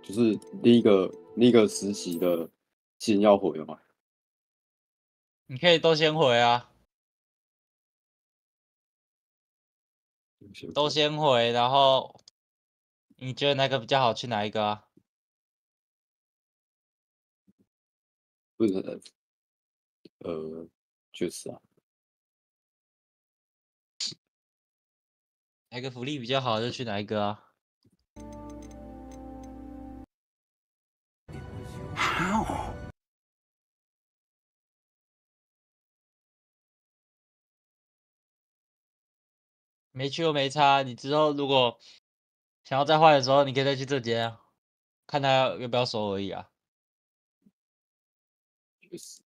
就是第一个实习的信要回了嘛？你可以都先回啊，都先回，然后你觉得哪个比较好，去哪一个啊？不是，确实啊。哪个福利比较好就去哪一个啊。How? 没去又没差，你之后如果想要再换的时候，你可以再去这间啊，看他要不要收而已啊。确实。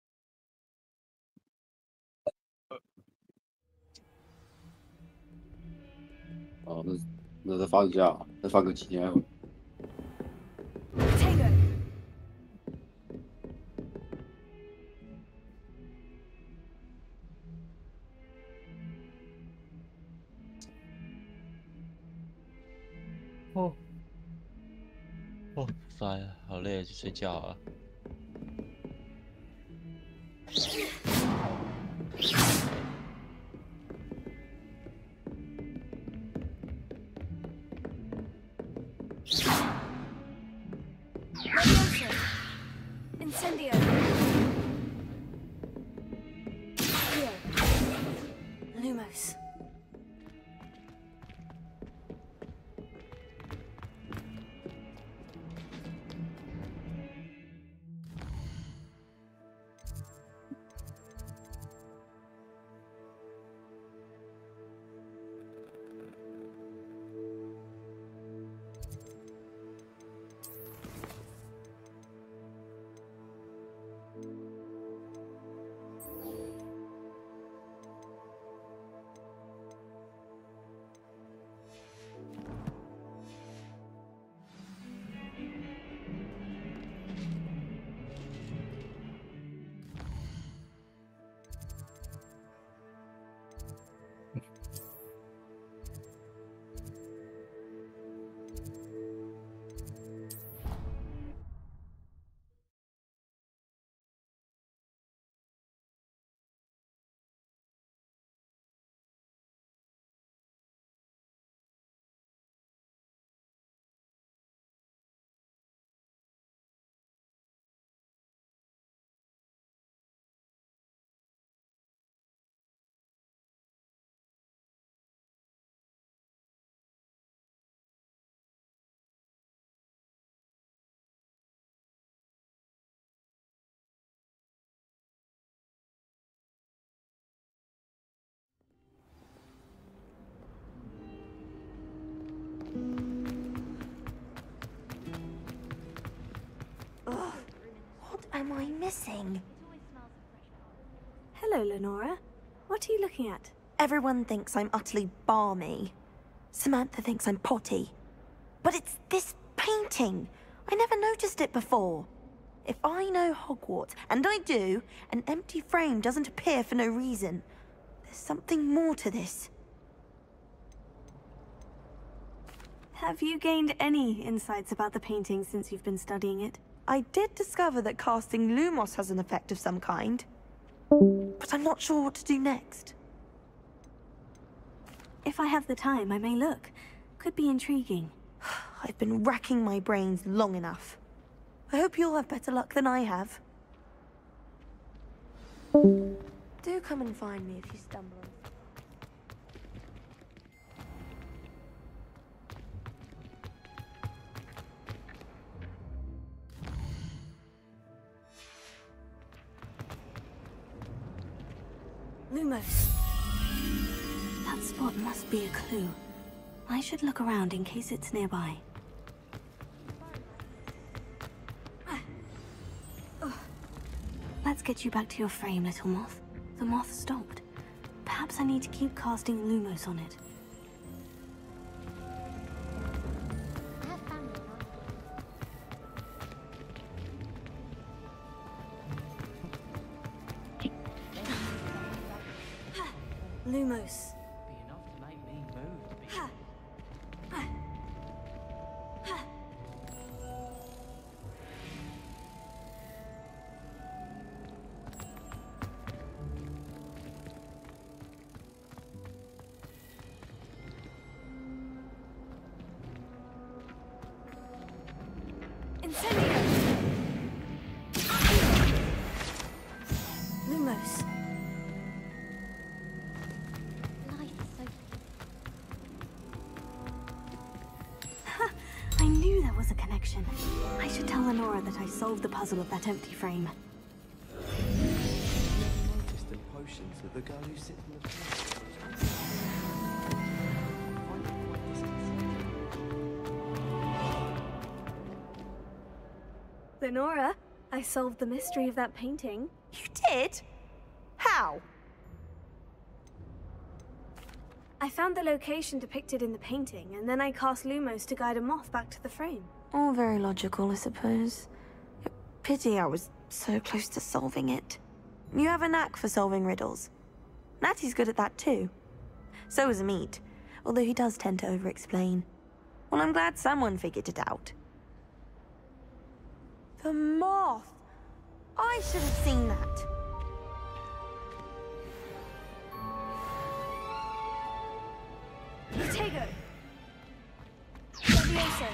哦，那再放一下，再放个几天。哦，哦，算了，好累，去睡觉了。Incendio. Here. Lumos. What am I missing? Hello, Lenora. What are you looking at? Everyone thinks I'm utterly balmy. Samantha thinks I'm potty. But it's this painting. I never noticed it before. If I know Hogwarts, and I do, an empty frame doesn't appear for no reason. There's something more to this. Have you gained any insights about the painting since you've been studying it? I did discover that casting Lumos has an effect of some kind. But I'm not sure what to do next. If I have the time, I may look. Could be intriguing. I've been racking my brains long enough. I hope you'll have better luck than I have. Do come and find me if you stumble. Lumos. That spot must be a clue. I should look around in case it's nearby. Let's get you back to your frame, little moth. The moth stopped. Perhaps I need to keep casting Lumos on it. Lumos. Be enough to make me move. Incendio! Lumos. I knew there was a connection. I should tell Lenora that I solved the puzzle of that empty frame. Noticed the potions of the girl who sits in the Lenora, I solved the mystery of that painting. You did? How? I found the location depicted in the painting, and then I cast Lumos to guide a moth back to the frame. All very logical, I suppose. Pity I was so close to solving it. You have a knack for solving riddles. Natty's good at that too. So is Amit, although he does tend to over-explain. Well, I'm glad someone figured it out. The moth! I should have seen that. Tego! Levioso!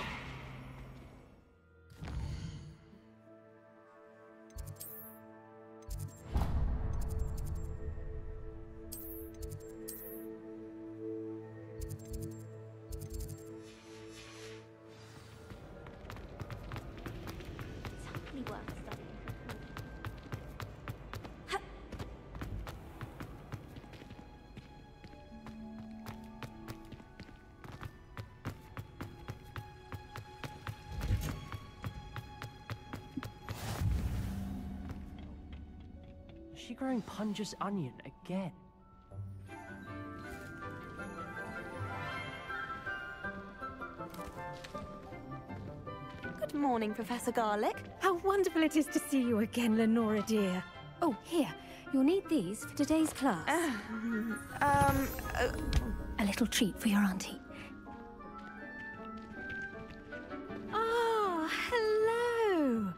Is she growing Punja's onion again? Good morning, Professor Garlic. How wonderful it is to see you again, Lenora dear. Oh, here. You'll need these for today's class. A little treat for your auntie. Oh, hello.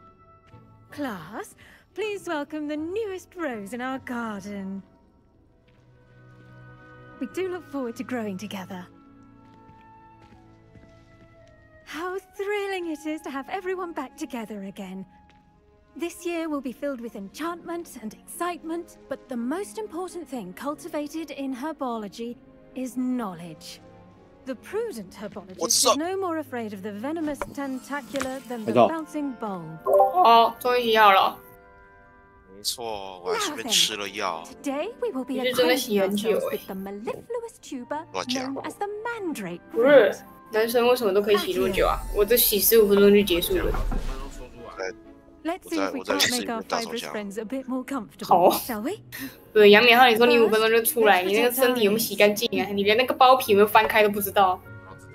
Class, please welcome the newest rose in our garden. We do look forward to growing together. How thrilling it is to have everyone back together again. This year will be filled with enchantment and excitement, but the most important thing cultivated in herbology is knowledge. The prudent herbologist is no more afraid of the venomous tentacular than the bouncing bulb. 哦，终于要了。没错，我还顺便吃了药。 Today we will be 你是真的洗 acquainting 很久 ourselves 哎 with。the mellifluous tuber 我讲 known as the mandrake 不是 root. 男生为什么都可以洗那么久啊？我这洗15分钟就结束了。 Let's see if we can't make our fibrous friends a bit more 好 comfortable, shall we? 对，杨冕浩，你说你5分钟就出来，你那个身体有没有洗干净啊？你连那个包皮有没有翻开都不知道。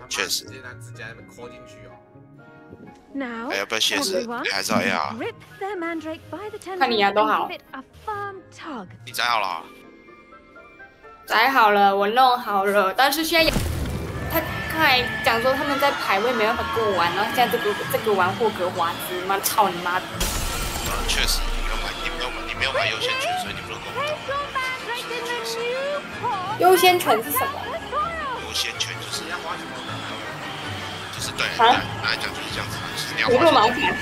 确实。 Now, 哎，要不要鞋子？ everyone, 还是 AR？ grip their mandrake by the 看你 tendrils 牙都 and 好 give it a firm tug. 你摘好了啊？摘好了，我弄好了，但是现在他还讲说他们在排位没办法跟我玩，然后现在这个玩霍格华兹，妈操你妈！确实，你没有买优先权，所以你不能跟我打。优先权是什么？优先权就是对，来讲就是这样子，就是你要花有这么麻钱。烦？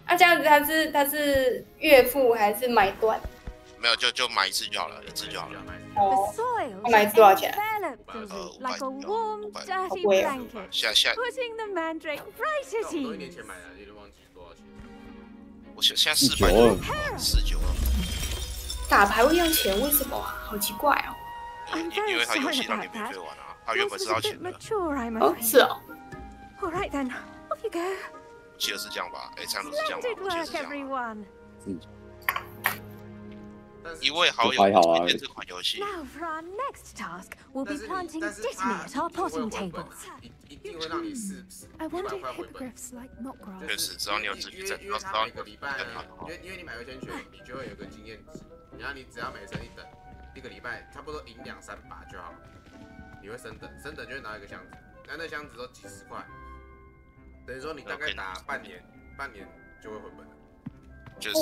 啊，这样子他是月付还是买断？没有，就买一次就好了，一次就好了。 The 哦， soil 买多少钱？ enveloped the root like a warm, dirty 贵啊 blanket, 下 putting the mandrake right at ease. 我现在400 492，打牌会要钱，为什么啊？好奇怪哦。 I'm 因 very 为他游 sorry 戏让你 about 免 that. 费玩啊，他原 Yours 本 was 是要 a bit 钱的， mature, I'm 哦， afraid. 是哦。 All right then, off you go. 记得是这样吧？哎，这样都是这样吧？ Splendid 我记得 work, 是这样吧。 everyone. 一位好友就还好啊推荐这款游戏， Now for our next task, we'll be planting Dittany at our potting tables. 一定会让你试 I wonder if 100块回本。 hippogriffs like knot 确 grass. 实，只要你有自闭症，因为只要他每个礼拜，因为你买优先权，你就会有个经验值，然后你只要每升一等，一个礼拜差不多赢2、3把就好了。你会升等，升等就会拿到一个箱子，那箱子都几10块，等于说你大概打半年就会回本了。就是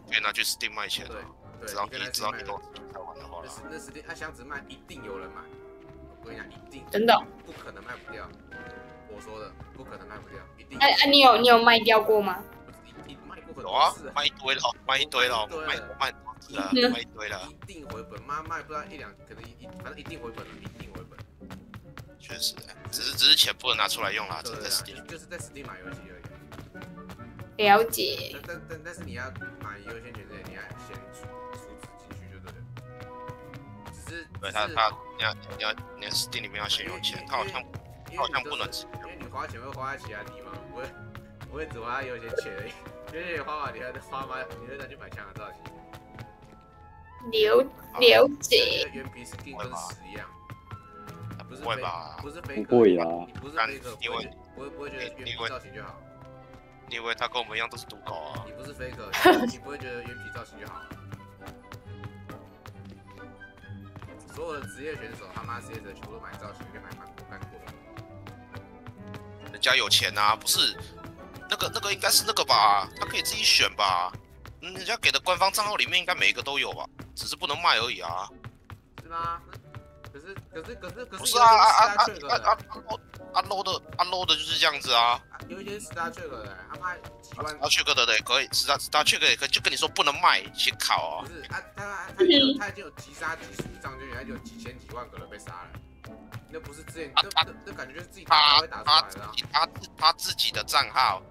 可以拿去 Steam 卖钱的。对，只要你都在玩的话啦。那实体，那箱子卖一定有人买，我跟你讲，一定真的不可能卖不掉。我说的，不可能卖不掉，一定。你有卖掉过吗？卖过很有啊多次，卖一堆了，卖一堆了，卖一堆了，一定回本，妈卖不到1、2，可能反正一定回本了，一定回本。确实，只是钱不能拿出来用啦，只能在 Steam， 就是在 Steam 买游戏而已。了解。但是你要买优先权之前，你要先储值进去就对了。只是对你要 Steam 里面要先用钱，它好像不能，因为你花钱会花在其他地方，不会只花在优先权而已。因为你花完，你还得花嘛，你会再去买枪的造型。了解。原皮是跟屎一样。不会吧？不是飞不会啦，你不是飞哥，不会觉得原皮造型就好。你以为他跟我们一样都是赌狗啊？你不是飞哥，你不会觉得原皮造型就好。所有的职业选手，他妈 CS 全部都买造型，跟买干过。人家有钱啊，不是？那个应该是那个吧？他可以自己选吧？人家给的官方账号里面应该每一个都有吧？只是不能卖而已啊。是吗？可是不是low 的就是这样子啊。有一些Star Trek 的，他妈几万。Star Trek 的也可以，Star Trek 也可以，就跟你说不能卖，先考啊。不是他已经有击杀几十上去，他就有几千几万个人被杀了。那不是之前，那感觉就是自己打会打出来的啊。他自己的账号，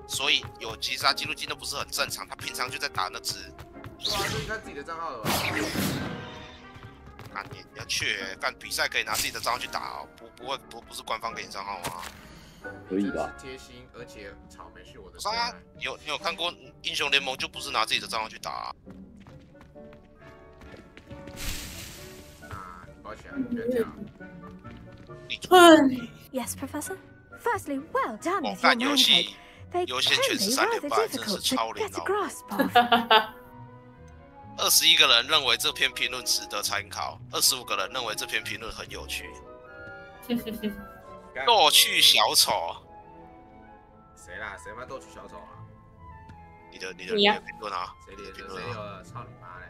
所以有击杀记录器那不是很正常？他平常就在打那只。对啊，这是他自己的账号了吧？干你要去干比赛可以拿自己的账号去打哦，不是官方给你账号吗？可以吧？贴心，而且草莓是我的。不是啊，你有看过英雄联盟就不是拿自己的账号去打啊？啊，抱歉，不要这样。Yes, Professor. Firstly, well done with your 干游 manhood. 戏 They 优先 can 权 be 13.8 rather 真是 difficult 超 to 连 get a 到。grasp of. 21个人认为这篇评论值得参考，25个人认为这篇评论很有趣。逗趣小丑，谁啦？谁妈逗趣小丑啊？你的评论啊？谁留了？操你妈嘞！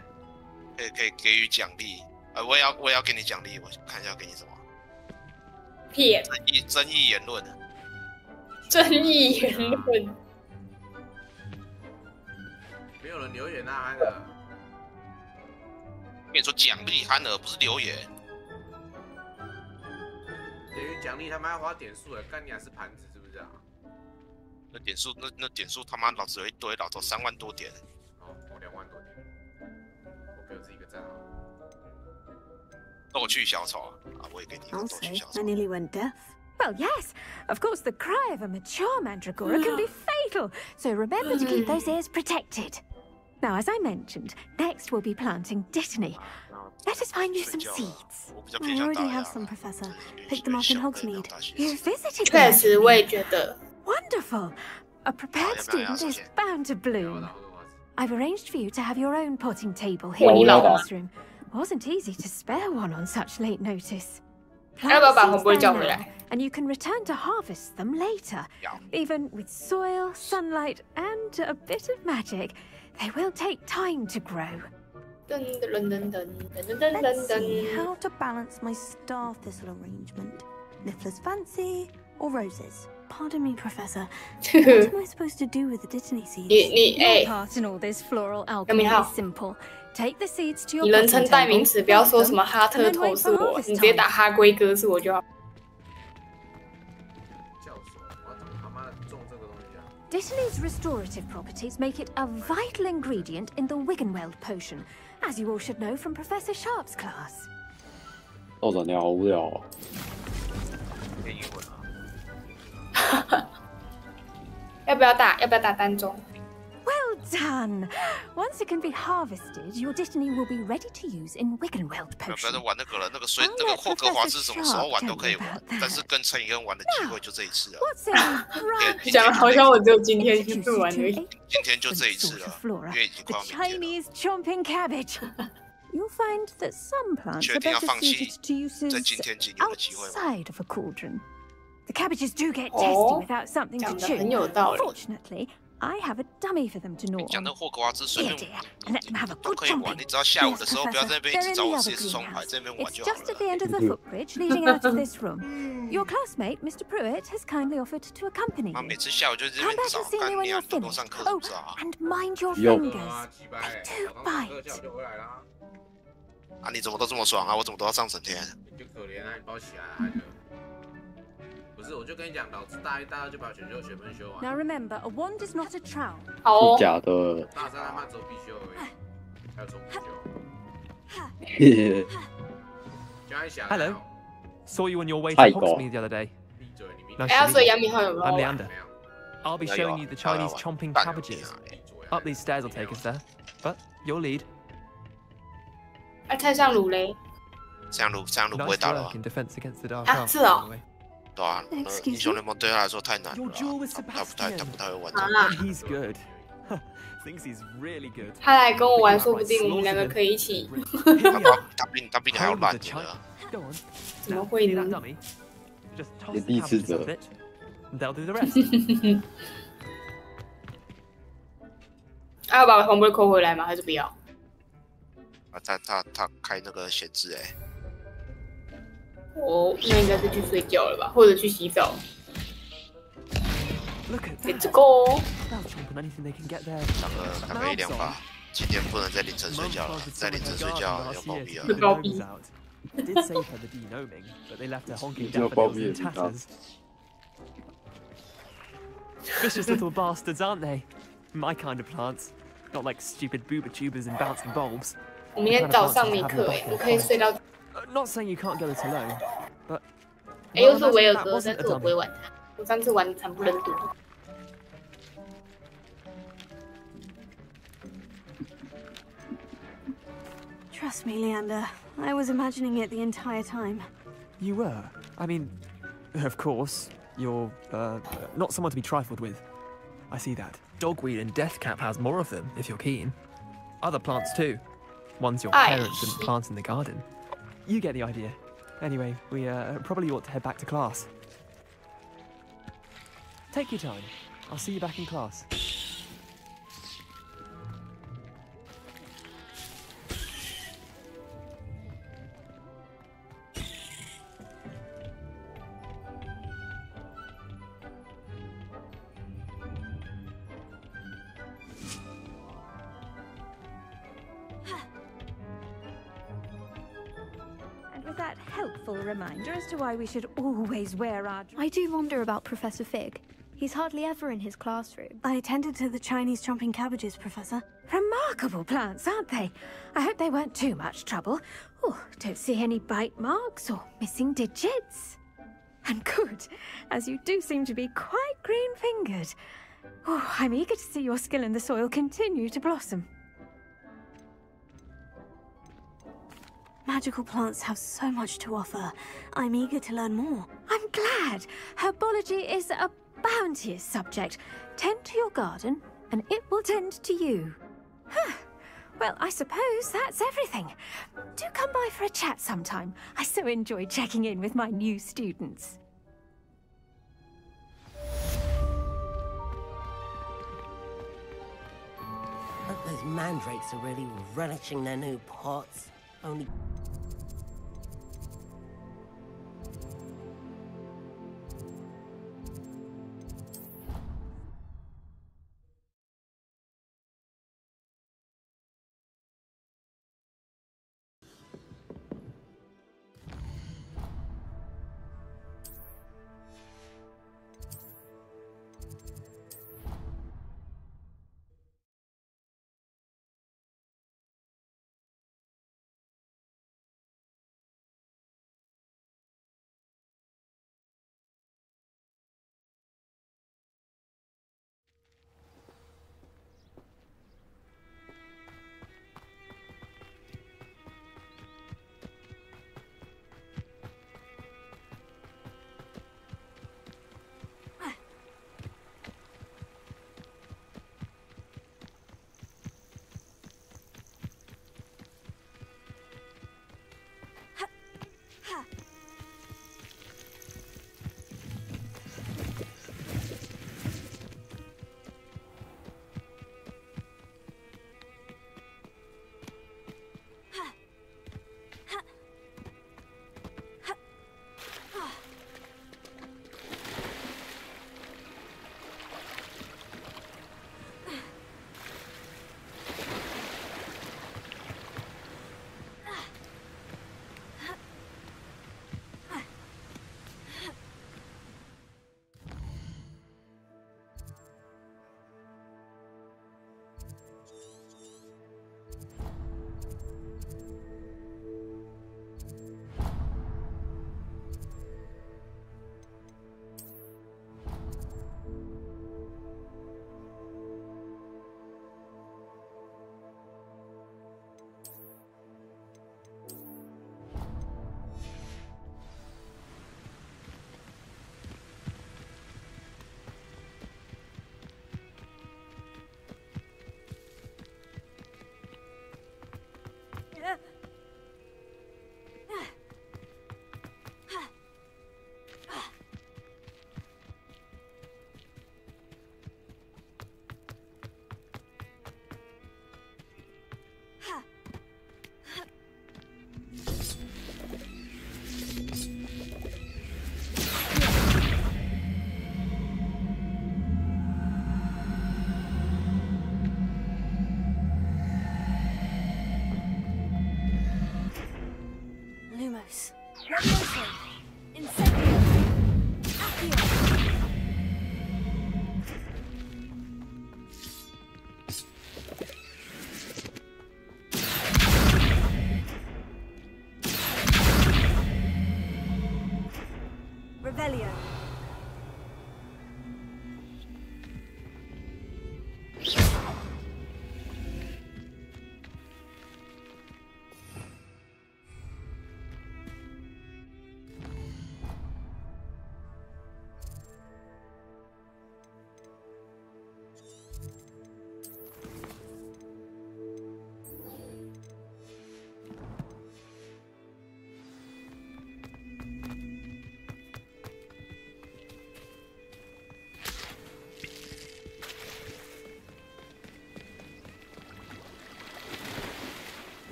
可以给予奖励，我也要给你奖励，我看一下要给你什么。骗。争议言论。争议言论。没有人留言啊，安的。跟你说奖励憨儿不是留言。等于奖励他妈要花点数了，干你还是盘子是不是啊？那点数他妈老子有一堆，老子3万多点。哦，我2万多点，我给我自己一个赞好。逗趣小丑啊，我也给你一个逗趣小丑。 I nearly went deaf. Well, yes. Of course, the cry of a mature mandragora can be fatal, so remember to keep those ears protected. Now, as I mentioned, next we'll be planting Dittany. Let us find you some seeds. I already have some, Professor. Pick them up in Hogsmeade. You visited 确实，我也觉得。 Wonderful. A prepared student is bound to bloom. I've arranged for you to have your own potting table here in the classroom. Wasn't easy to spare one on such late notice. Plant seeds there now, and you can return to harvest them later. Even with soil, sunlight, and a bit of magic, they will take time to grow. Let's see how to balance my star thistle arrangement. Niffler's fancy or roses? Pardon me, Professor. What am I supposed to do with the Dittany seeds? Your part in all this floral alchemy is simple. Take the seeds to your 你人称 potting 代名 table, 词，不要说 plant 什么 them, 哈 and 特 then 头 wait 是 for 我， harvest 你直接 time. 打哈龟哥是我就好。教授，我他妈种这个东西啊！ Dittany's restorative properties make it a vital ingredient in the Wiggenweld potion, as you all should know from Professor Sharp's class. 道长娘好无聊哦。练英文啊。要不要打单中？ Well done! Once it can be harvested, your Dittany will be ready to use in Wiggenweld 不要 potion. 再玩那个了，那个霍格华兹什么时候玩都可以玩，但是跟陈以恩玩的机会就这一次了。 What's a bright 讲好像我只有今天去做完而已。今天就这一次了，因为已经 the 快要明天了。 Chinese chomping cabbage. You'll find that some plants 确 are 定要 better 放弃 suited to uses 在今天仅有的机会吗？ outside of a cauldron. The cabbages do get testy without something to 讲得 chew. 很有道理。 Fortunately, I have a dummy for them to gnaw 讲 on. 那霍格华兹随 Here, 便 dear, and let them have a 都 good 可以玩， jumping. 你只要下午 Yes, 的时候不要 Professor. 在那边一 They're 直 in 找 the 我 other 四十双牌， greenhouse. 在那边玩 It's 就好 just at 了 the。end of the footbridge leading out of this room. Your classmate, Mr. Pruitt, has kindly offered to accompany 啊， you. 每次下午就在这 Come 边 back 找 and see me 干 when 你 you're 啊，都给我 finished. 上课是 Oh, 不是啊？ and mind your 有 fingers. 啊，鸡掰 They do 早上上课 bite. 下午就回来啦。啊，你怎么都这么爽啊？我怎么都要上整天？你就可怜啊，你把我起来啊就。不是，我就跟你讲，老子大一、大二就把选修学分修完。 Now remember, a wand is not a trowel. 好哦是，假的。大三他妈只有必修而已，还有重复修。嘿嘿江一翔。 Hello. Saw you on your way to Hi, God. Hogsmeade the other day. 闭嘴，你明 Nice 哎， to 所以 meet 杨 you. 明浩有没 I'm 有？ Leander. 没有。 I'll be Yeah, showing you you the are. Chinese Yeah, chomping yeah. cabbages. 闭嘴啊 Up these stairs will take us there. But you'll lead. 哎，太上鲁嘞。这样路不会 Nice 打了 work in defense against the dark 啊， arts. 是哦。 by the way. 对啊， Excuse 英雄联盟对他来说太难了 Your 啊， duel with 他不太 Sebastian. 会玩。啊， He's good. Thinks he's really good. 他来跟我玩，说不定我们两个可以一起。 Here we are. 他比你还要 Hold 烂 the 你 Chi- 的。 Go on. 怎么 Now, 会 see 呢 that？dummy? Just toss the 第一次 cabbages 的 up it. And they'll do the rest. 还要把黄杯扣回来吗？还是不要？啊，他开那个闲置哎。哦，那应该是去睡觉了吧，或者去洗澡。 Look at Let's that. go。 They'll chomp on anything they can get there. 打个一两把，今天不能在凌晨睡 Mum 觉了， planted 在 some 凌 in 晨 her 睡 garden 觉要 last 暴 year 毙 to 了 keep。the Bobby. gnomes out. I did save her the de-gnoming, but they left her honking Your daffodils Bobby in is enough. tatters. Vicious little bastards, aren't they? My kind of plants. Not like stupid booba tubers and bouncing bulbs. 我明天早上没课哎，我可以睡到。Not saying you can't get it alone, but 哎，又是 well, 维尔 that 哥， wasn't 但 a 是我不会 dummy. 玩他。我上次玩惨不忍睹。 Trust me, Leander. I was imagining it the entire time. You were. I mean, of course, you're not someone to be trifled with. I see that. Dogweed and Deathcap has more of them, if you're keen. Other plants too. Ones your Aye. parents didn't plant in the garden. You get the idea. Anyway, we probably ought to head back to class. Take your time. I'll see you back in class. And with that helpful reminder as to why we should always wear our... I do wonder about Professor Fig. He's hardly ever in his classroom. I attended to the Chinese chomping cabbages, Professor. Remarkable plants, aren't they? I hope they weren't too much trouble. Oh, don't see any bite marks or missing digits. And good, as you do seem to be quite green-fingered. Oh, I'm eager to see your skill in the soil continue to blossom. Magical plants have so much to offer. I'm eager to learn more. I'm glad. Herbology is a bounteous subject. Tend to your garden, and it will tend to you. Huh. Well, I suppose that's everything. Do come by for a chat sometime. I so enjoy checking in with my new students. But those mandrakes are really relishing their new pots. Only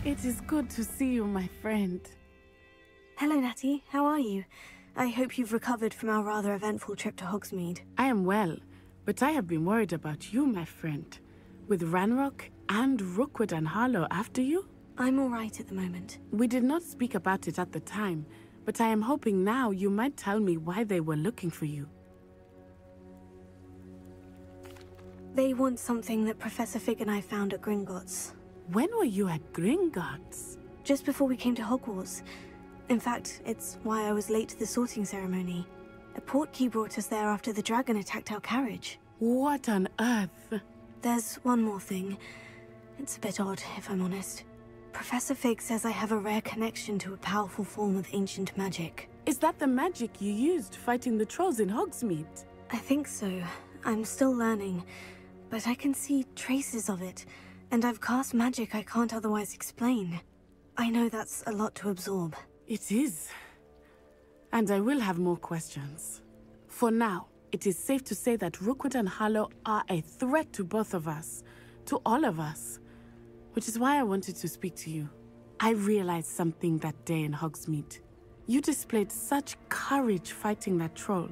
It is good to see you, my friend. Hello, Natty. How are you? I hope you've recovered from our rather eventful trip to Hogsmeade. I am well, but I have been worried about you, my friend. With Ranrock and Rookwood and Harlow after you? I'm all right at the moment. We did not speak about it at the time, but I am hoping now you might tell me why they were looking for you. They want something that Professor Fig and I found at Gringotts. When were you at Gringotts? Just before we came to Hogwarts. In fact, it's why I was late to the sorting ceremony. A portkey brought us there after the dragon attacked our carriage. What on earth? There's one more thing. It's a bit odd, if I'm honest. Professor Fig says I have a rare connection to a powerful form of ancient magic. Is that the magic you used fighting the trolls in Hogsmeade? I think so. I'm still learning, but I can see traces of it, and I've cast magic I can't otherwise explain. I know that's a lot to absorb. It is. And I will have more questions. For now, it is safe to say that Rookwood and Harlow are a threat to both of us, to all of us. Which is why I wanted to speak to you. I realized something that day in Hogsmeade. You displayed such courage fighting that troll,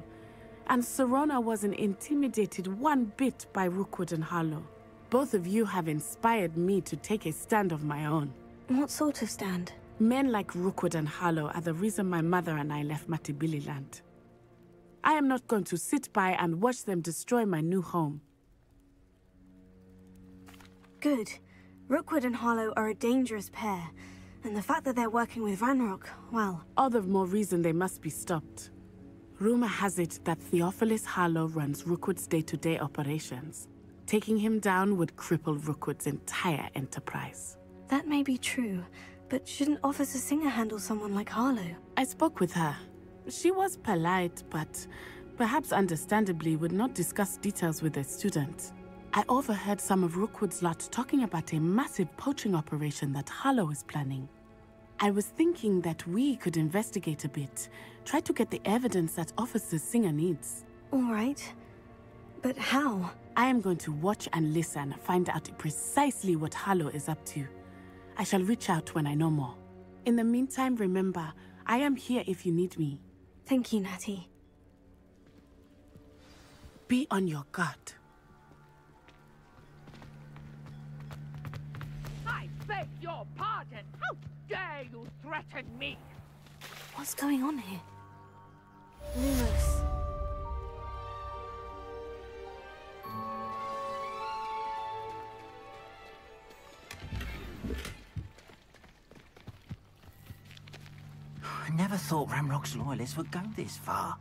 and Serona wasn't intimidated one bit by Rookwood and Harlow. Both of you have inspired me to take a stand of my own. What sort of stand? Men like Rookwood and Harlow are the reason my mother and I left Matibililand. I am not going to sit by and watch them destroy my new home. Good. Rookwood and Harlow are a dangerous pair, and the fact that they're working with Ranrock, well... All the more reason they must be stopped. Rumor has it that Theophilus Harlow runs Rookwood's day-to-day operations. Taking him down would cripple Rookwood's entire enterprise. That may be true, but shouldn't Officer Singer handle someone like Harlow? I spoke with her. She was polite, but perhaps understandably would not discuss details with a student. I overheard some of Rookwood's lot talking about a massive poaching operation that Harlow is planning. I was thinking that we could investigate a bit, try to get the evidence that Officer Singer needs. All right. But how? I am going to watch and listen, find out precisely what Harlow is up to. I shall reach out when I know more. In the meantime, remember, I am here if you need me. Thank you, Natty. Be on your guard. I beg your pardon! How dare you threaten me? What's going on here? Lumos. I never thought Ranrock's loyalists would go this far.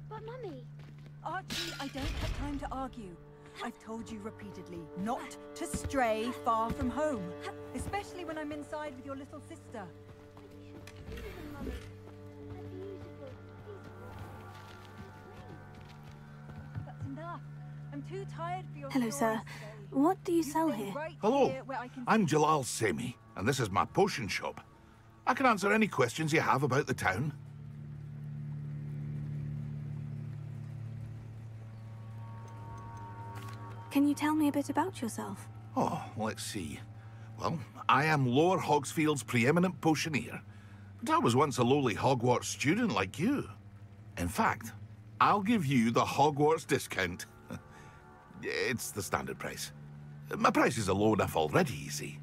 But Mummy... Archie, I don't have time to argue. I've told you repeatedly not to stray far from home. Especially when I'm inside with your little sister. Mummy, they're beautiful, That's enough. I'm too tired for your Hello, stories sir. today. What do you sell here? Hello, I'm Jalal Semi, and this is my potion shop. I can answer any questions you have about the town. Can you tell me a bit about yourself? Oh, let's see. Well, I am Lower Hogsfield's preeminent potioneer, but I was once a lowly Hogwarts student like you. In fact, I'll give you the Hogwarts discount. It's the standard price. My prices are low enough already, you see.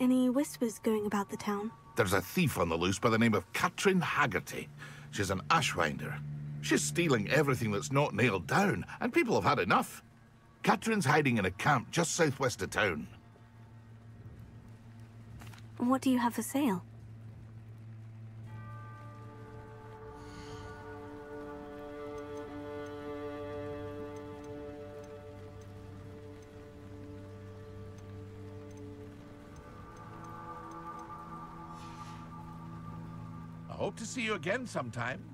Any whispers going about the town? There's a thief on the loose by the name of Katrin Haggerty. She's an ashwinder. She's stealing everything that's not nailed down, and people have had enough. Katrin's hiding in a camp just southwest of town. What do you have for sale? I hope to see you again sometime.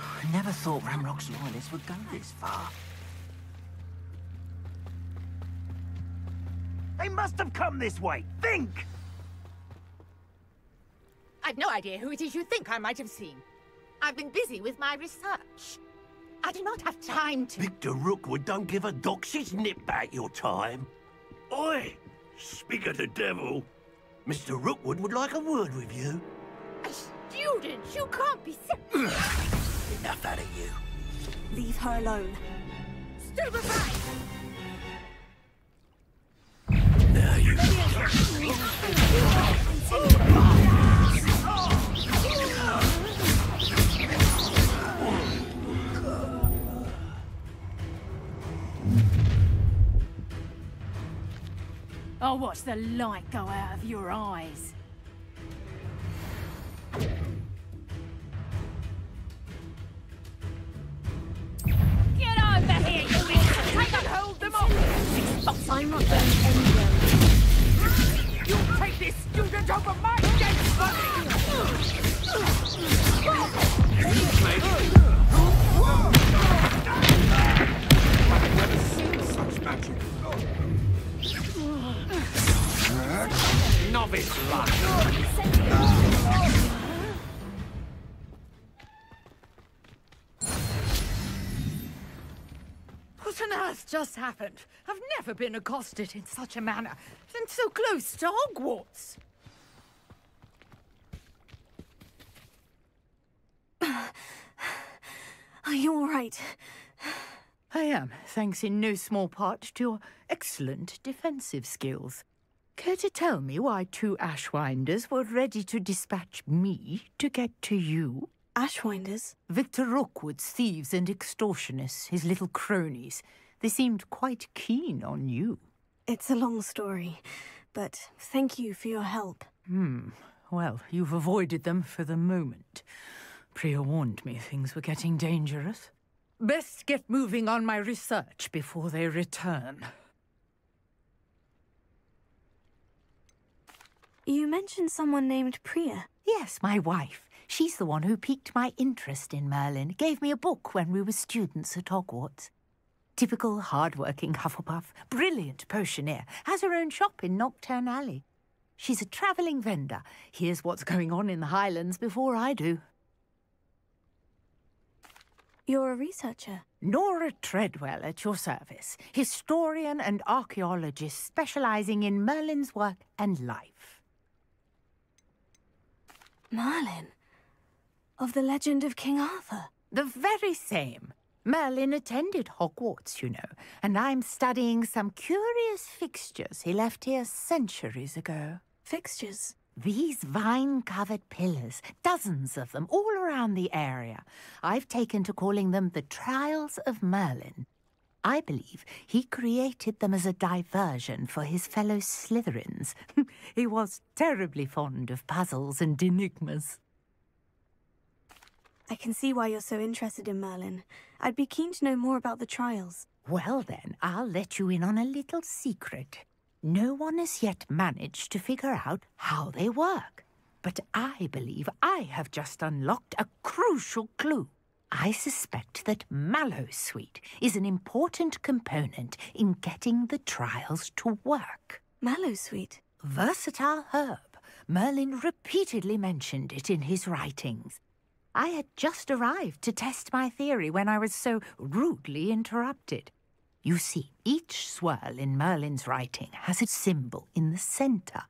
I never thought Ramrock's loyalists would go this far. They must have come this way. Think! I've no idea who it is you think I might have seen. I've been busy with my research. I do not have time to... Victor Rookwood don't give a doxy's nip back your time. Oi! Speak of the devil. Mr. Rookwood would like a word with you. A student? You can't be serious. Enough out of you. Leave her alone. Stupefy! Now you... I'll watch the light go out of your eyes. Get over here, you little... Take and hold them off! I'm not going anywhere. You'll take this student over my dead body! I've never seen such magic. Novice life. What on earth just happened? I've never been accosted in such a manner, and so close to Hogwarts. Are you all right? I am, thanks in no small part to your excellent defensive skills. Care to tell me why 2 Ashwinders were ready to dispatch me to get to you? Ashwinders? Victor Rookwood's thieves and extortionists, his little cronies. They seemed quite keen on you. It's a long story, but thank you for your help. Well, you've avoided them for the moment. Priya warned me things were getting dangerous. Best get moving on my research before they return. You mentioned someone named Priya. Yes, my wife. She's the one who piqued my interest in Merlin. Gave me a book when we were students at Hogwarts. Typical hard-working Hufflepuff, brilliant potioneer, has her own shop in Knockturn Alley. She's a travelling vendor. Hears what's going on in the Highlands before I do. You're a researcher? Nora Treadwell at your service. Historian and archaeologist specialising in Merlin's work and life. Merlin? Of the legend of King Arthur? The very same. Merlin attended Hogwarts, you know, and I'm studying some curious fixtures he left here centuries ago. Fixtures? These vine-covered pillars, dozens of them, all around the area. I've taken to calling them the Trials of Merlin. I believe he created them as a diversion for his fellow Slytherins. He was terribly fond of puzzles and enigmas. I can see why you're so interested in Merlin. I'd be keen to know more about the trials. Well then, I'll let you in on a little secret. No one has yet managed to figure out how they work. But I believe I have just unlocked a crucial clue. I suspect that Mallowsweet is an important component in getting the trials to work. Mallowsweet? Versatile herb. Merlin repeatedly mentioned it in his writings. I had just arrived to test my theory when I was so rudely interrupted. You see, each swirl in Merlin's writing has a symbol in the centre.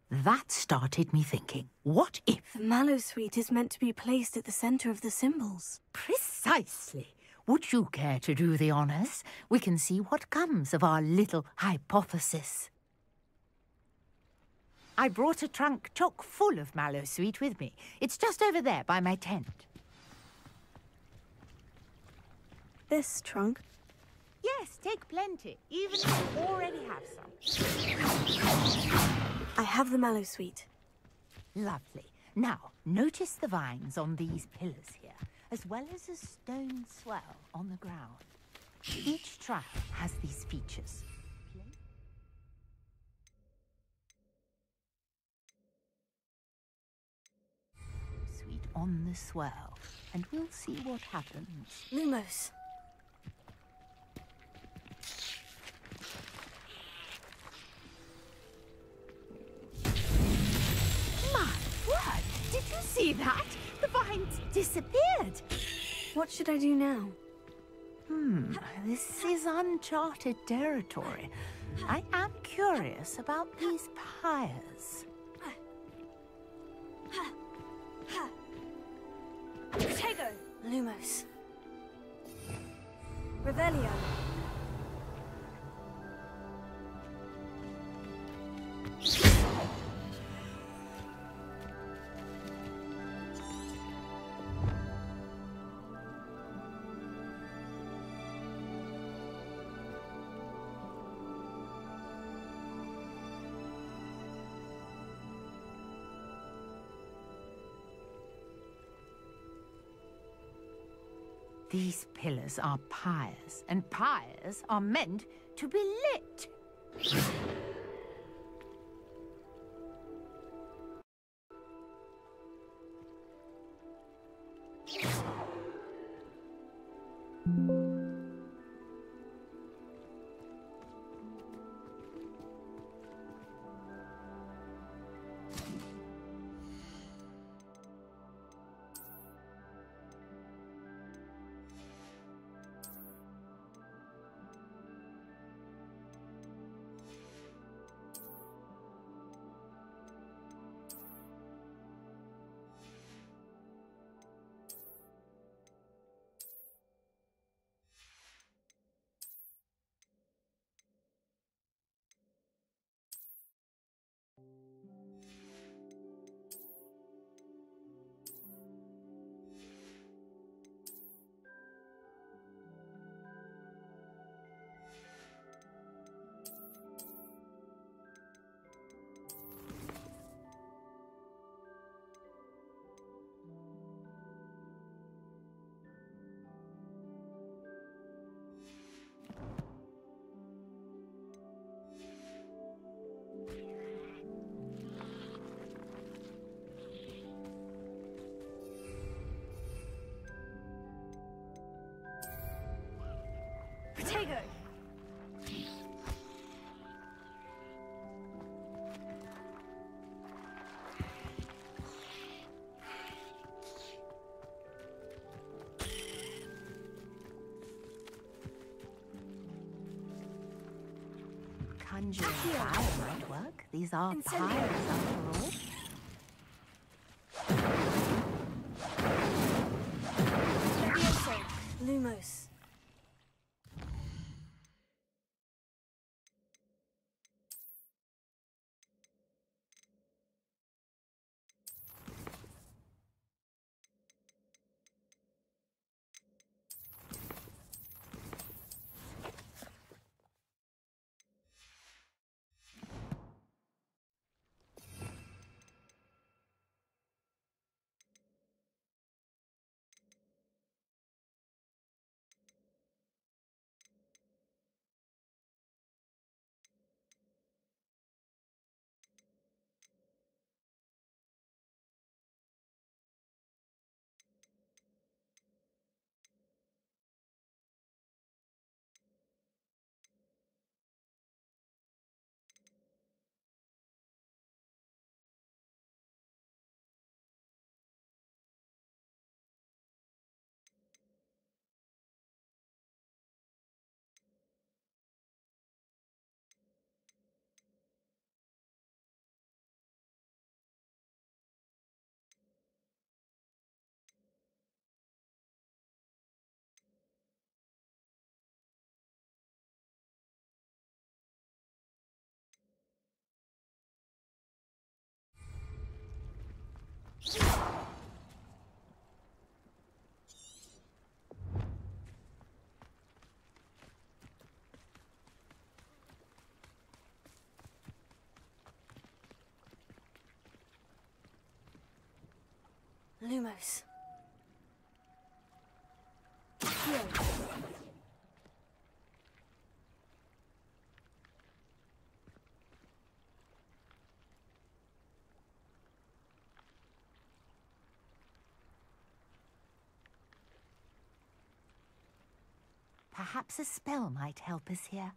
That started me thinking, what if... The Mallowsweet is meant to be placed at the centre of the symbols. Precisely. Would you care to do the honours? We can see what comes of our little hypothesis. I brought a trunk chock full of Mallowsweet with me. It's just over there by my tent. This trunk? Yes, take plenty, even if you already have some. I have the Mallowsweet. Lovely. Now, notice the vines on these pillars here, as well as a stone swell on the ground. Each trial has these features. Sweet on the swell, and we'll see what happens. Lumos. My word! Did you see that? The vines disappeared. What should I do now? This is uncharted territory. I am curious about these pyres. Tego! Lumos. Revelio. These pillars are pyres, and pyres are meant to be lit. Tego! Conjuring fire might work. These are pyres after all. Lumos. Lumos. Here. Perhaps a spell might help us here.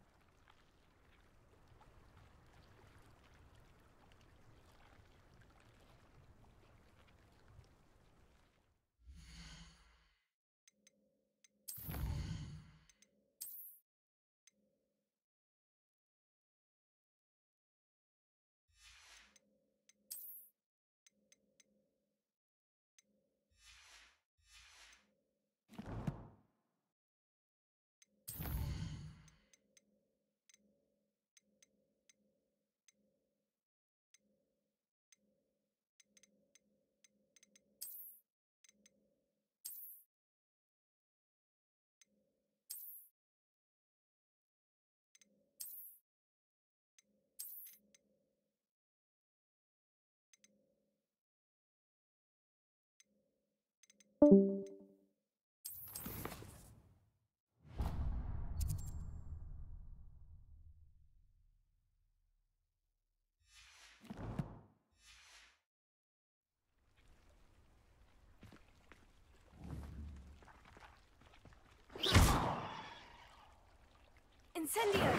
Incendio!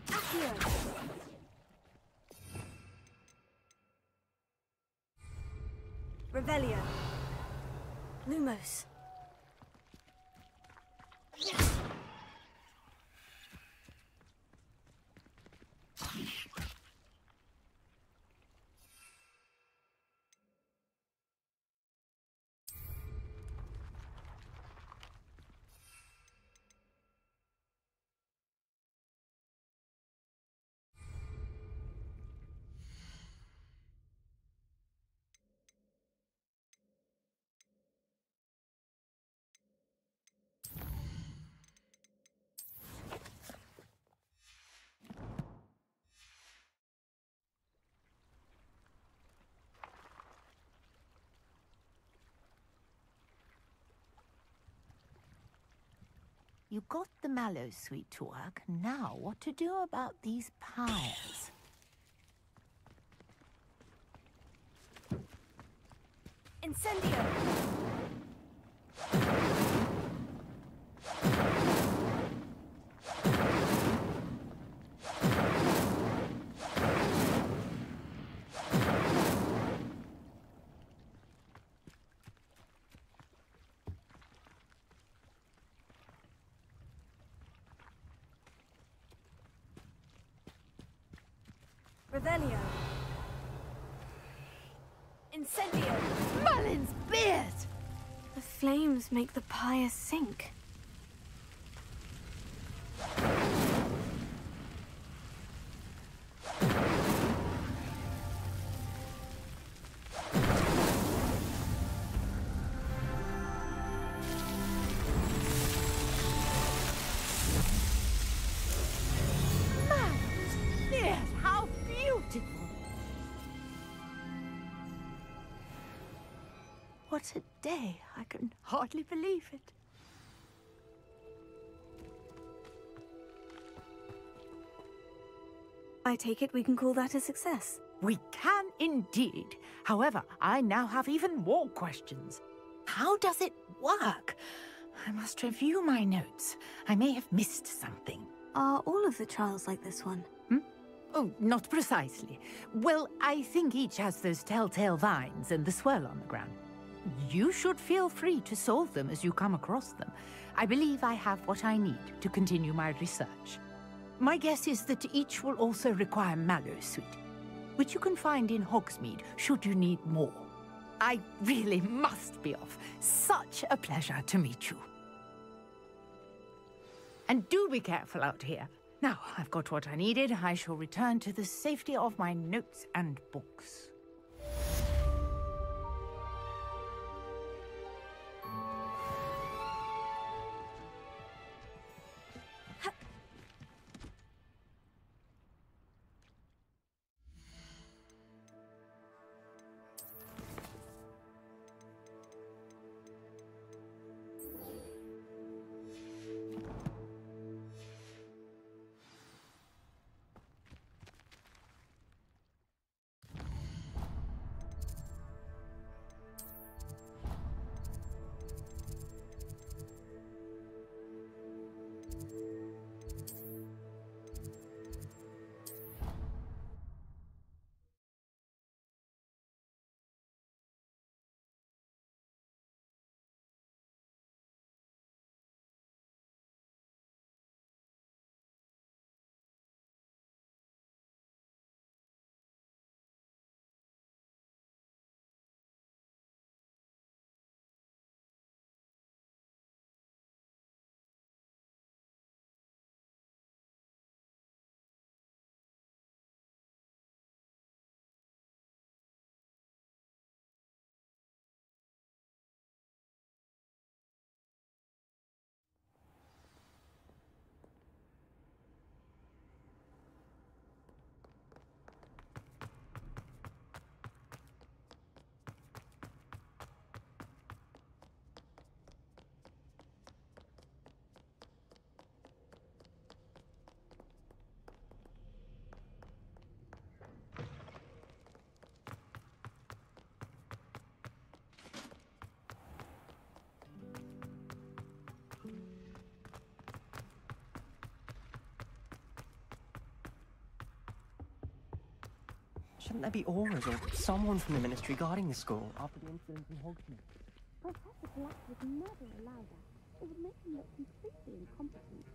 Accio! Revelio. Lumos. You got the mallow sweet to work. Now, what to do about these pyres? Incendio! Revelio. Incendio. Merlin's beard! The flames make the pyre sink. What a day. I can hardly believe it. I take it we can call that a success. We can indeed. However, I now have even more questions. How does it work? I must review my notes. I may have missed something. Are all of the trials like this one? Oh, not precisely. Well, I think each has those telltale vines and the swirl on the ground. You should feel free to solve them as you come across them. I believe I have what I need to continue my research. My guess is that each will also require mallow sweet, which you can find in Hogsmeade should you need more. I really must be off. Such a pleasure to meet you. And do be careful out here. Now, I've got what I needed. I shall return to the safety of my notes and books. Shouldn't there be auras or someone from the ministry guarding the school after the incident in Hogsmeade? Professor Black would never allow that. It would make him look completely incompetent.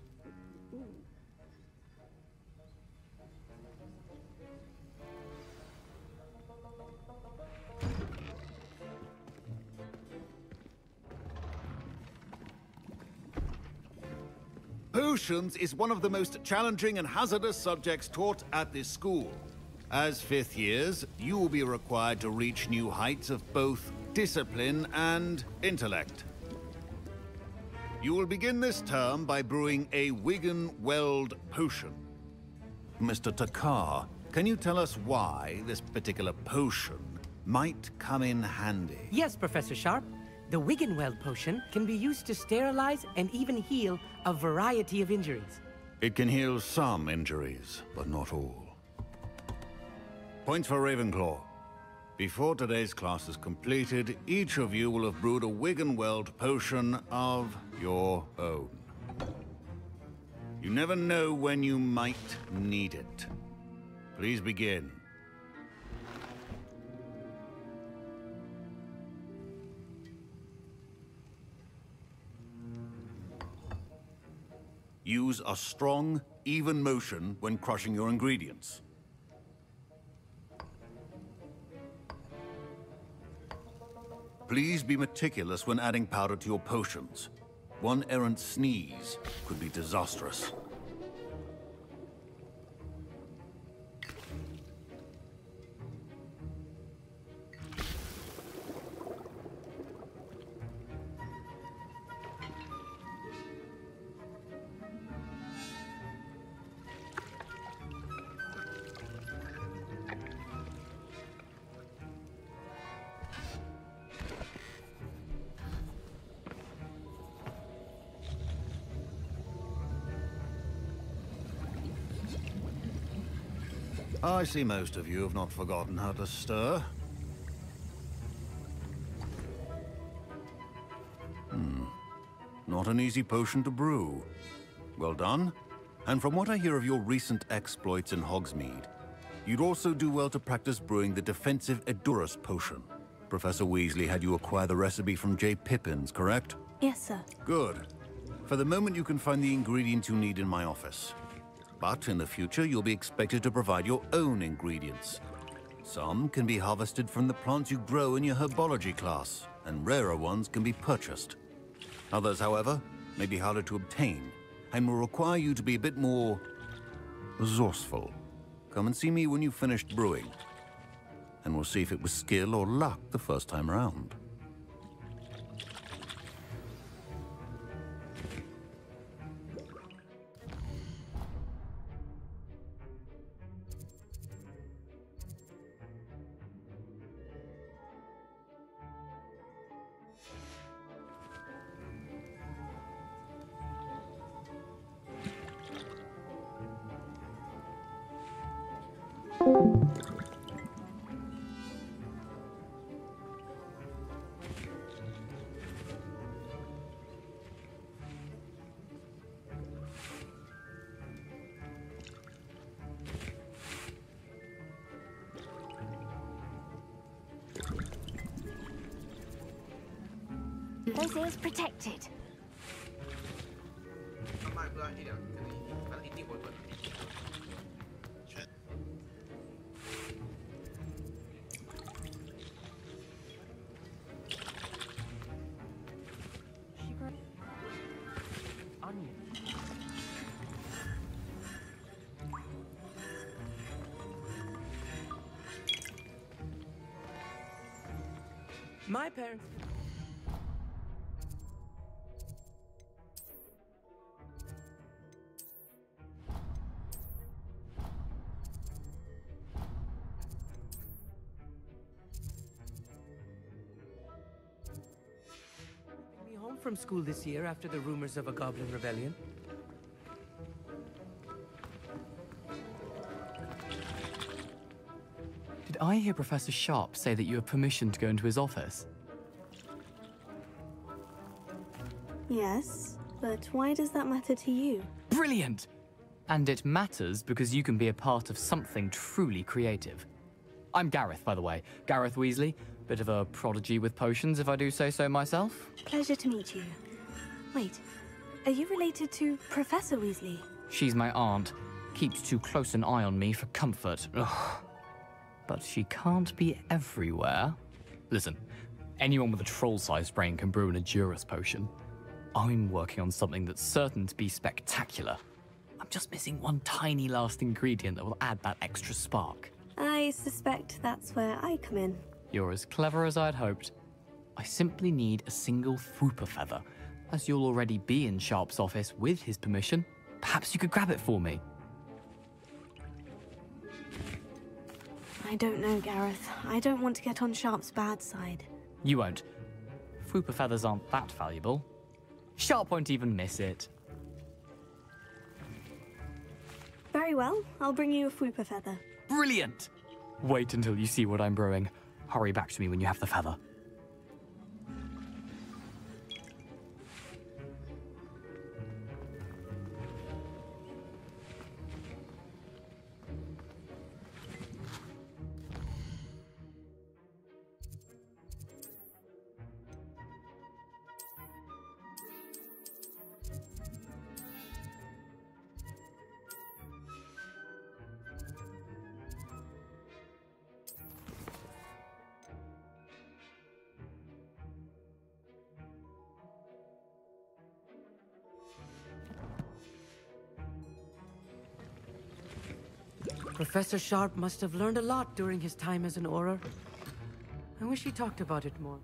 Potions is one of the most challenging and hazardous subjects taught at this school. As fifth years, you will be required to reach new heights of both discipline and intellect. You will begin this term by brewing a Wigan-Weld potion. Mr. Takar, can you tell us why this particular potion might come in handy? Yes, Professor Sharp. The Wigan-Weld potion can be used to sterilize and even heal a variety of injuries. It can heal some injuries, but not all. Points for Ravenclaw. Before today's class is completed, each of you will have brewed a Wigan-Weld potion of your own. You never know when you might need it. Please begin. Use a strong, even motion when crushing your ingredients. Please be meticulous when adding powder to your potions. One errant sneeze could be disastrous. I see most of you have not forgotten how to stir. Not an easy potion to brew. Well done. And from what I hear of your recent exploits in Hogsmeade, you'd also do well to practice brewing the defensive Edurus potion. Professor Weasley had you acquire the recipe from J. Pippin's, correct? Yes, sir. Good. For the moment, you can find the ingredients you need in my office. But in the future, you'll be expected to provide your own ingredients. Some can be harvested from the plants you grow in your herbology class, and rarer ones can be purchased. Others, however, may be harder to obtain, and will require you to be a bit more resourceful. Come and see me when you've finished brewing, and we'll see if it was skill or luck the first time around. Those ears protected. My parents... Took me home from school this year after the rumors of a goblin rebellion. Did I hear Professor Sharp say that you have permission to go into his office? Yes, but why does that matter to you? Brilliant! And it matters because you can be a part of something truly creative. I'm Gareth, by the way. Gareth Weasley. Bit of a prodigy with potions, if I do say so myself. Pleasure to meet you. Wait, are you related to Professor Weasley? She's my aunt. Keeps too close an eye on me for comfort. Ugh. But she can't be everywhere. Listen, anyone with a troll-sized brain can brew an Adurus potion. I'm working on something that's certain to be spectacular. I'm just missing one tiny last ingredient that will add that extra spark. I suspect that's where I come in. You're as clever as I'd hoped. I simply need a single Fwooper feather. As you'll already be in Sharp's office with his permission, perhaps you could grab it for me. I don't know, Gareth. I don't want to get on Sharp's bad side. You won't. Fwooper feathers aren't that valuable. Sharp won't even miss it. Very well. I'll bring you a Fwooper feather. Brilliant! Wait until you see what I'm brewing. Hurry back to me when you have the feather. Professor Sharp must have learned a lot during his time as an Auror. I wish he talked about it more.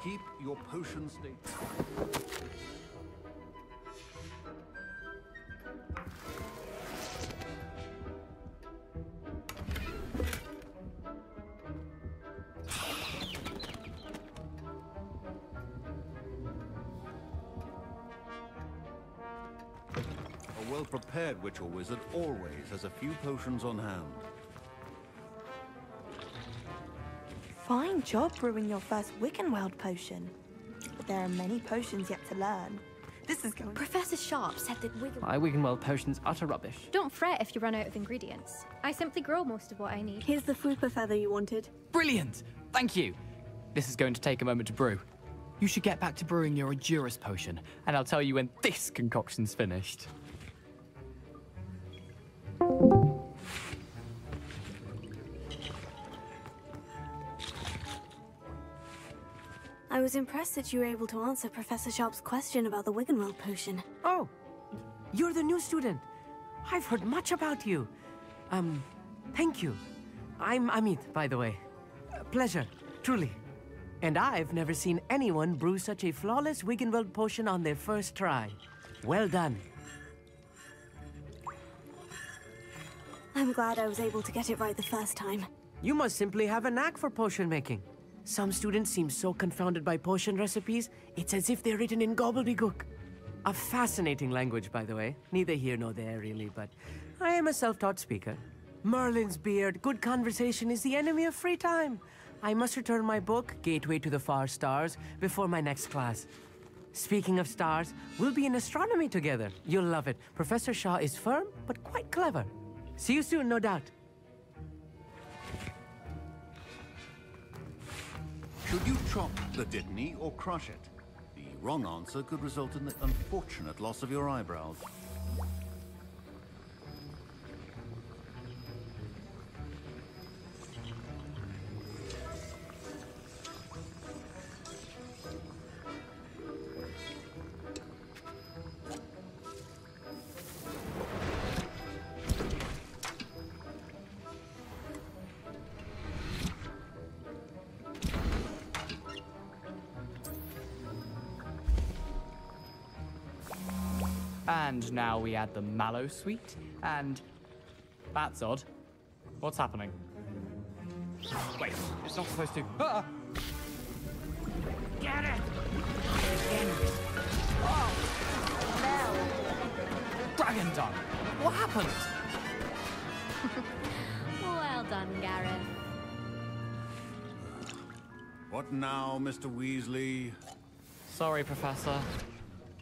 Keep your potion state. A well-prepared witch or wizard always has a few potions on hand. Fine job brewing your first Wiggenweld potion. But there are many potions yet to learn. This is going... Professor Sharp said that My Wiggenweld potion's utter rubbish. Don't fret if you run out of ingredients. I simply grow most of what I need. Here's the Fwooper feather you wanted. Brilliant! Thank you! This is going to take a moment to brew. You should get back to brewing your Adurus potion, and I'll tell you when this concoction's finished. I was impressed that you were able to answer Professor Sharp's question about the Wiggenweld potion. Oh, you're the new student. I've heard much about you. Thank you. I'm Amit, by the way. Pleasure, truly. And I've never seen anyone brew such a flawless Wiggenweld potion on their first try. Well done. I'm glad I was able to get it right the first time. You must simply have a knack for potion making. Some students seem so confounded by potion recipes, it's as if they're written in gobbledygook. A fascinating language, by the way. Neither here nor there, really, but I am a self-taught speaker. Merlin's beard, good conversation is the enemy of free time. I must return my book, Gateway to the Far Stars, before my next class. Speaking of stars, we'll be in astronomy together. You'll love it. Professor Shaw is firm, but quite clever. See you soon, no doubt. Should you chop the Dittany or crush it? The wrong answer could result in the unfortunate loss of your eyebrows. And now we add the mallow sweet, and... That's odd. What's happening? Wait, it's not supposed to... Ah! Get it! Oh! No! Dragon tongue! What happened? Well done, Gareth. What now, Mr. Weasley? Sorry, Professor.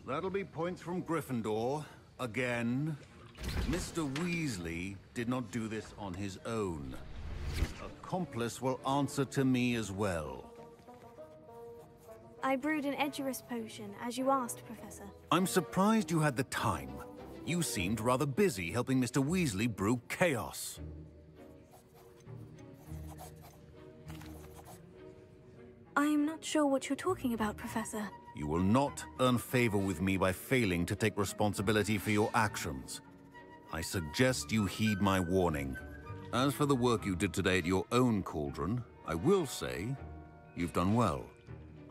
That'll be points from Gryffindor, again. Mr. Weasley did not do this on his own. Accomplice will answer to me as well. I brewed an Edurus potion, as you asked, Professor. I'm surprised you had the time. You seemed rather busy helping Mr. Weasley brew chaos. I'm not sure what you're talking about, Professor. You will not earn favor with me by failing to take responsibility for your actions. I suggest you heed my warning. As for the work you did today at your own cauldron, I will say you've done well.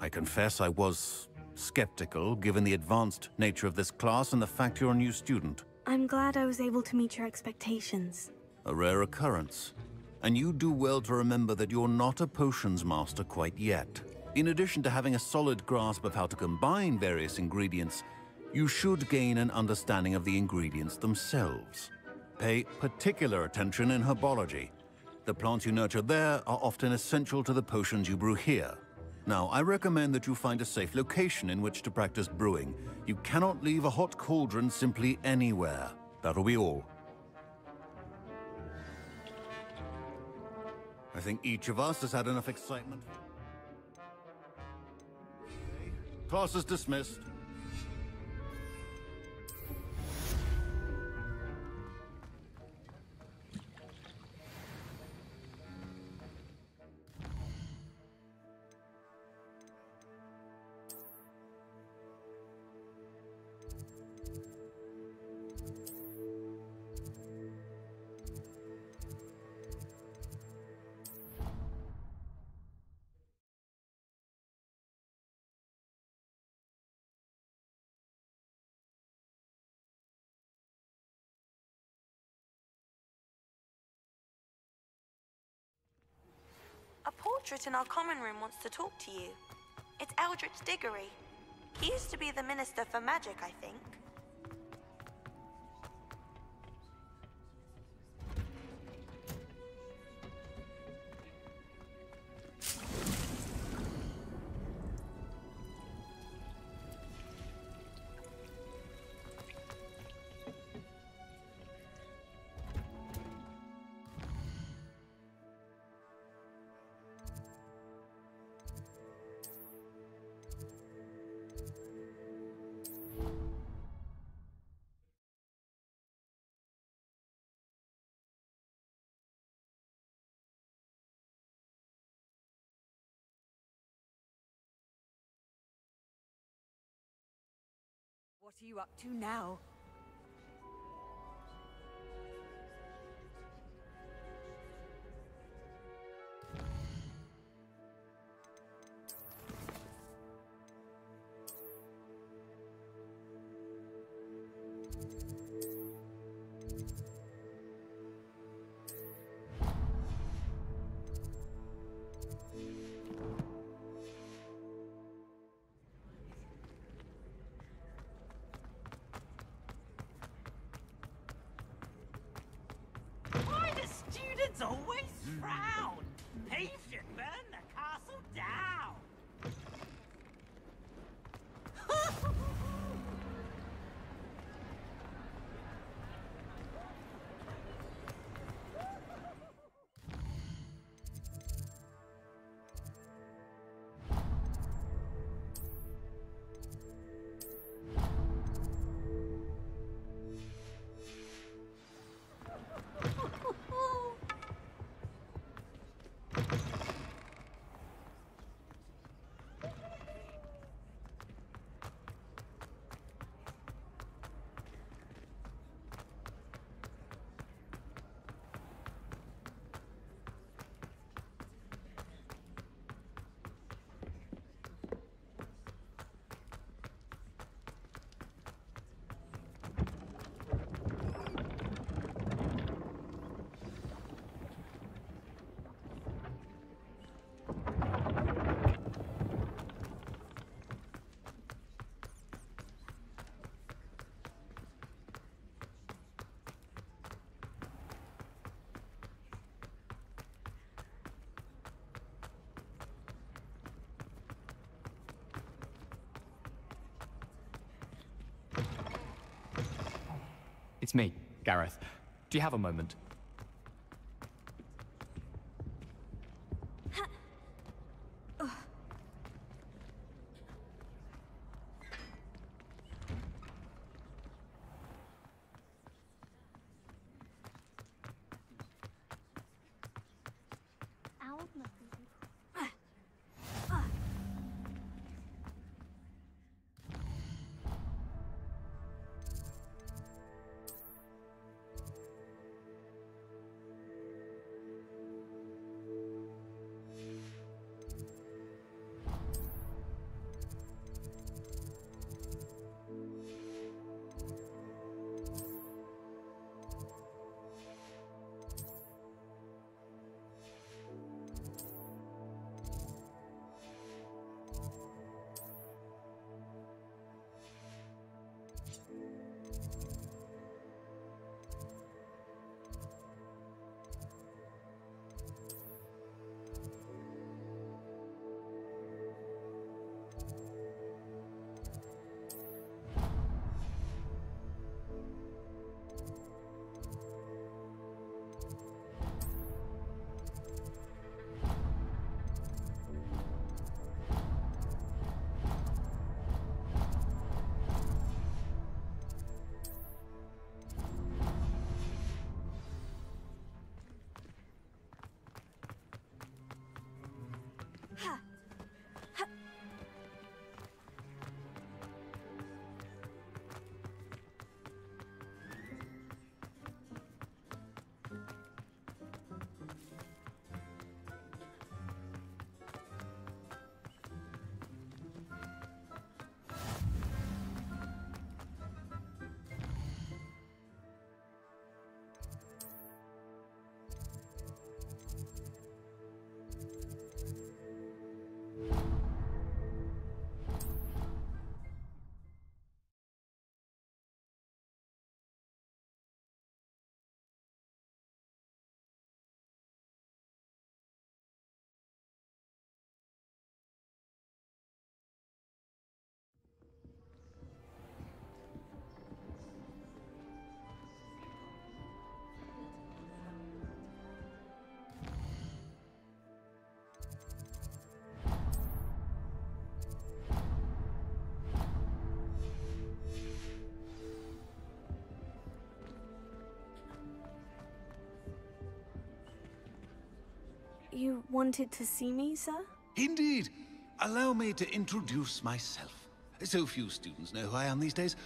I confess I was skeptical, given the advanced nature of this class and the fact you're a new student. I'm glad I was able to meet your expectations. A rare occurrence. And you do well to remember that you're not a potions master quite yet. In addition to having a solid grasp of how to combine various ingredients, you should gain an understanding of the ingredients themselves. Pay particular attention in herbology. The plants you nurture there are often essential to the potions you brew here. Now, I recommend that you find a safe location in which to practice brewing. You cannot leave a hot cauldron simply anywhere. That'll be all. I think each of us has had enough excitement. Class is dismissed. A portrait in our common room wants to talk to you. It's Eldritch Diggory. He used to be the Minister for Magic, I think. What are you up to now? Why do students always frown? They should burn the castle down. It's me, Gareth. Do you have a moment? You wanted to see me, sir? Indeed. Allow me to introduce myself. So few students know who I am these days.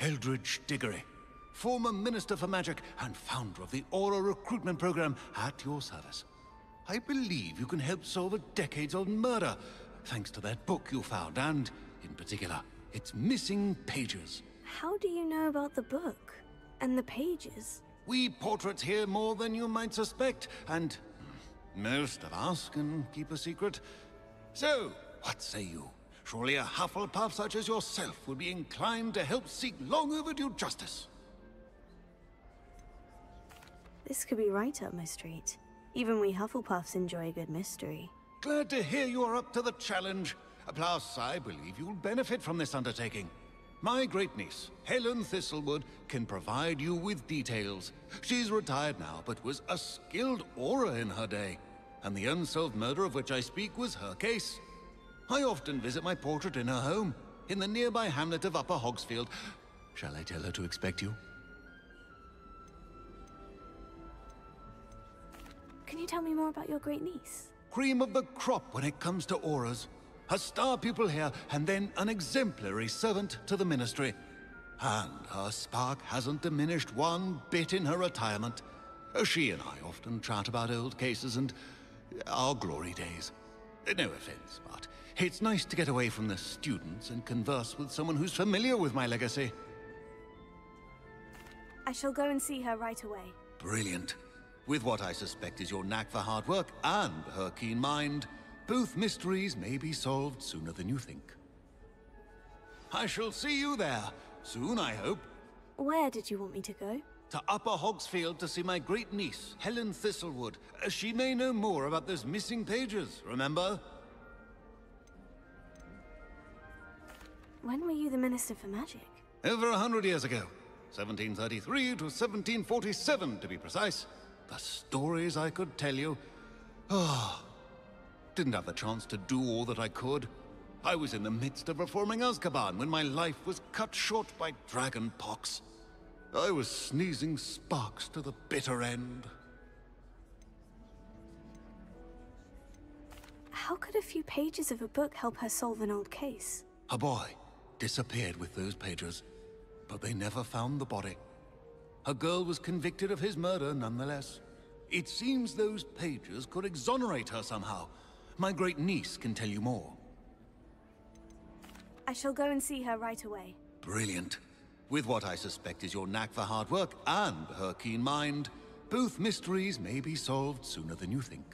Eldridge Diggory, former Minister for Magic and founder of the Aura recruitment program at your service. I believe you can help solve a decades-old murder, thanks to that book you found, and, in particular, its missing pages. How do you know about the book? And the pages? We portraits here more than you might suspect, and most of us can keep a secret. So, what say you? Surely a Hufflepuff such as yourself would be inclined to help seek long overdue justice. This could be right up my street. Even we Hufflepuffs enjoy a good mystery. Glad to hear you are up to the challenge. Plus, I believe you'll benefit from this undertaking. My great-niece, Helen Thistlewood, can provide you with details. She's retired now, but was a skilled aura in her day. And the unsolved murder of which I speak was her case. I often visit my portrait in her home, in the nearby hamlet of Upper Hogsfield. Shall I tell her to expect you? Can you tell me more about your great-niece? Cream of the crop when it comes to auras. A star pupil here, and then an exemplary servant to the Ministry. And her spark hasn't diminished one bit in her retirement. She and I often chat about old cases and our glory days. No offense, but it's nice to get away from the students and converse with someone who's familiar with my legacy. I shall go and see her right away. Brilliant. With what I suspect is your knack for hard work and her keen mind, both mysteries may be solved sooner than you think. I shall see you there, soon I hope. Where did you want me to go? To Upper Hogsfield to see my great-niece, Helen Thistlewood. She may know more about those missing pages, remember? When were you the Minister for Magic? Over 100 years ago. 1733 to 1747, to be precise. The stories I could tell you. Didn't have the chance to do all that I could. I was in the midst of reforming Azkaban when my life was cut short by dragon pox. I was sneezing sparks to the bitter end. How could a few pages of a book help her solve an old case? A boy disappeared with those pages, but they never found the body. A girl was convicted of his murder nonetheless. It seems those pages could exonerate her somehow. My great-niece can tell you more. I shall go and see her right away. Brilliant. With what I suspect is your knack for hard work and her keen mind, both mysteries may be solved sooner than you think.